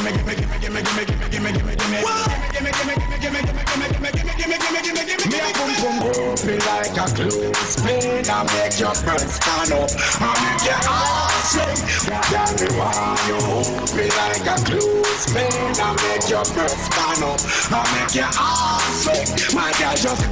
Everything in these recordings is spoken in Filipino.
Me a boom boom open like a clothespin. I make your breath stand up. I make your ass swing. Tell me why you hold me like a clothespin. I make your breath stand up. I make your ass swing. My girl just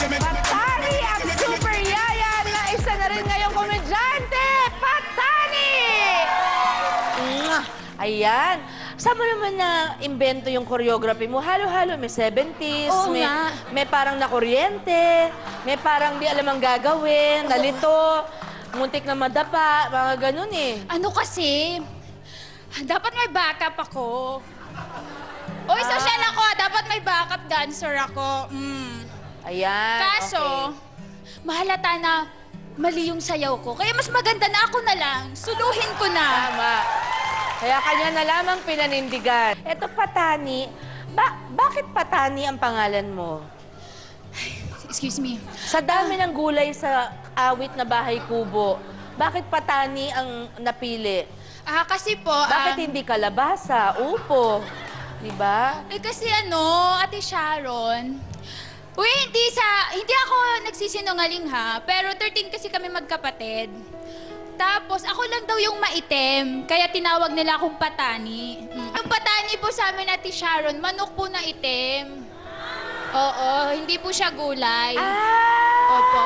Patani ang super yaya na isa na rin ngayong komedyante, Patani! Ayan. Saan mo naman na invento yung choreography mo? Halo-halo, may 70s, Oo nga. may parang nakuryente, may parang di alam ang gagawin, nalito, muntik na madapa, mga ganun eh. Ano kasi, dapat may backup ako. Uy, social ako, dapat may backup dancer ako. Ayan, Kaso, mahalata na mali yung sayaw ko. Kaya mas maganda na ako na lang. Suluhin ko na. Tama. Kaya kanya na lamang pinanindigan. Eto, Patani, bakit Patani ang pangalan mo? Excuse me. Sa dami ng gulay sa awit na bahay kubo, bakit Patani ang napili? Kasi po, Bakit hindi kalabasa, upo? Diba? kasi Ate Sharon, uy, hindi ako nagsisinungaling ha, pero 13 kasi kami magkapatid. Tapos, ako lang daw yung maitim, kaya tinawag nila akong Patani. Yung Patani po sa amin, Ate Sharon, manok po na itim. Oo, hindi po siya gulay. Opo.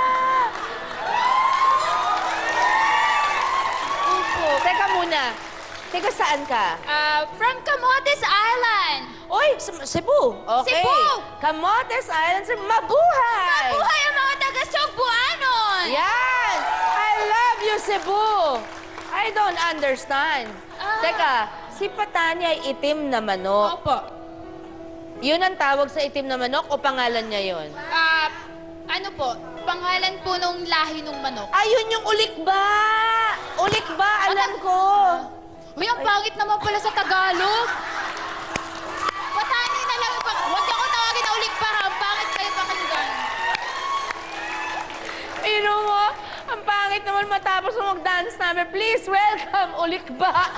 Upo. Teka muna. Teka, saan ka? From Camotes Island. Oy, Cebu. Okay. Cebu! Camotes Island, mabuhay! Mabuhay ang mga taga-Sugbuanon! Yan! I love you, Cebu! I don't understand. Teka, si Patani ay itim na manok. Opo. Yun ang tawag sa itim na manok o pangalan niya yun? Ano po? Pangalan po nung lahi nung manok. Ayun yung ulikba! Ulikba, alam ko. Uy, ang pangit naman pala sa Tagalog. Patani na lang. Huwag niyo ako tawagin na ulik para. Ang pangit kayo pakinggan. Ino mo, ang pangit naman matapos mo mag-dance namin. Please, welcome, ulikba.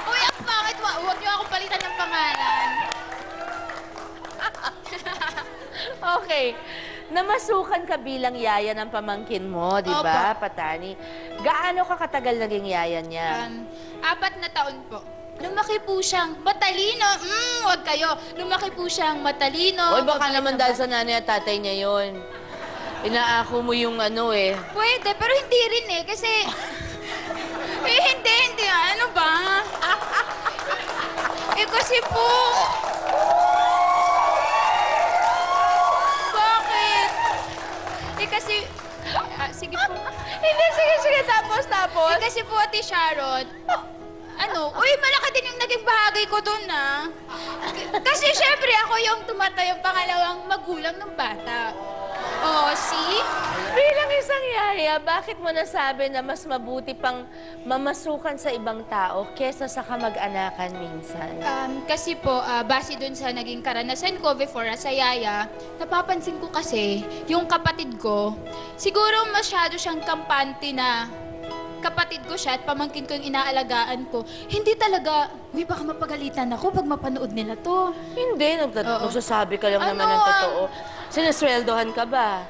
Uy, ang pangit. Huwag niyo ako palitan ng pangalan. Okay. Namasukan ka bilang yaya ng pamangkin mo, di ba, Patani? Gaano ka katagal naging yaya niya? 4 na taon po. Lumaki po siyang matalino. Huwag kayo. Lumaki po siyang matalino. Oy, baka naman dahil sa nanay at tatay niya yun. Inaako mo yung eh. Pwede, pero hindi rin eh. Kasi... hindi. Ano ba? Kasi po... Bakit? Kasi... sige po. Hindi, sige. Tapos. Kasi po, Ate Sharon, uy, malaki din yung naging bahagi ko doon, Kasi syempre, ako yung tumatayong pangalawang magulang ng bata. Oh, see? Bilang isang yaya, bakit mo nasabi na mas mabuti pang mamasukan sa ibang tao kesa sa kamag-anakan minsan? Kasi po, base dun sa naging karanasan ko before sa yaya, napapansin ko kasi, yung kapatid ko, siguro masyado siyang kampante na kapatid ko siya at pamangkin ko yung inaalagaan ko. Hindi talaga, uy, baka mapagalitan ako pag mapanood nila to. Hindi, nagsasabi ka lang naman ng totoo. Sinasweldohan ka ba?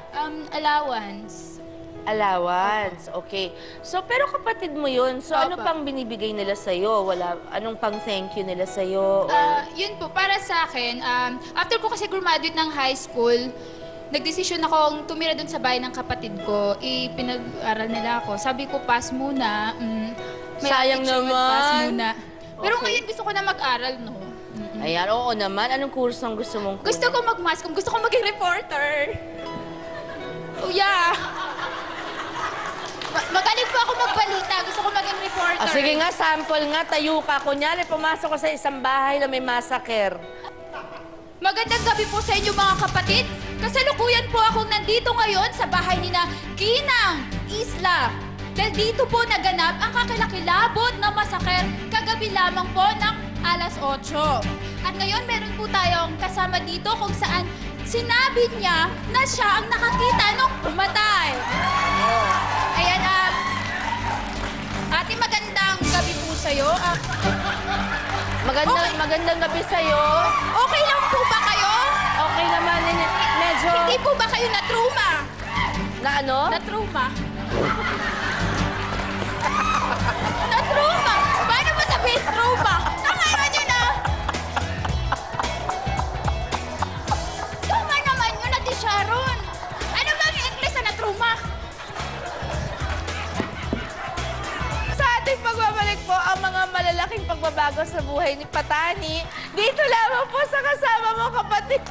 Allowance. Allowance, okay. So, pero kapatid mo yun, so ano pang binibigay nila sa'yo? Anong pang thank you nila sa'yo? Yun po, para sa akin, after ko kasi graduate ng high school, nagdesisyon akong tumira dun sa bahay ng kapatid ko. Pinag-aral nila ako. Sabi ko, pass muna. May Sayang attitude, naman. Pass muna. Pero Okay. ngayon gusto ko na mag-aral, no? Ayan, oo naman. Anong kurso ang gusto mong kunin? Gusto ko mag-mascom. Gusto ko maging reporter. Oh, yeah. Magaling po ako magbalita. Gusto ko maging reporter. Sige nga, sample nga. Tayo ka. Kunyari, pumasok ka sa isang bahay na may massacre. Magandang gabi po sa inyo mga kapatid. Kasalukuyan po akong nandito ngayon sa bahay ni na Ginang Isla. Dahil dito po naganap ang kakilakilabot na masaker kagabi lamang po ng alas 8. At ngayon, meron po tayong kasama dito kung saan sinabi niya na siya ang nakakita nung pumatay. Ayan, ate, magandang gabi po sa'yo. Magandang gabi sa'yo. Okay lang po ba kayo? Okay naman. Medyo... Hindi po ba kayo na-trauma? Na ano? Na-trauma? Na-trauma? Paano ba sabihin trauma? Tama naman yun, Tama naman yun, Ate Sharon. Ano ba ang English na na-trauma? Sa ating pagbabalik po ang mga malalaking pagbabago sa buhay ni Patani. Dito lamang po sa kasama mo, kapatid.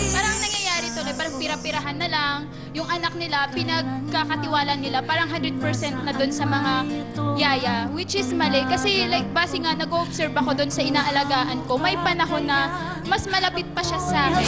Parang nangyayari tuloy, parang pira-pirahan na lang. Yung anak nila, pinagkakatiwala nila, parang 100% na doon sa mga yaya. Which is mali. Kasi like, base nga, nag-observe ako doon sa inaalagaan ko. May panahon na mas malapit pa siya sa akin.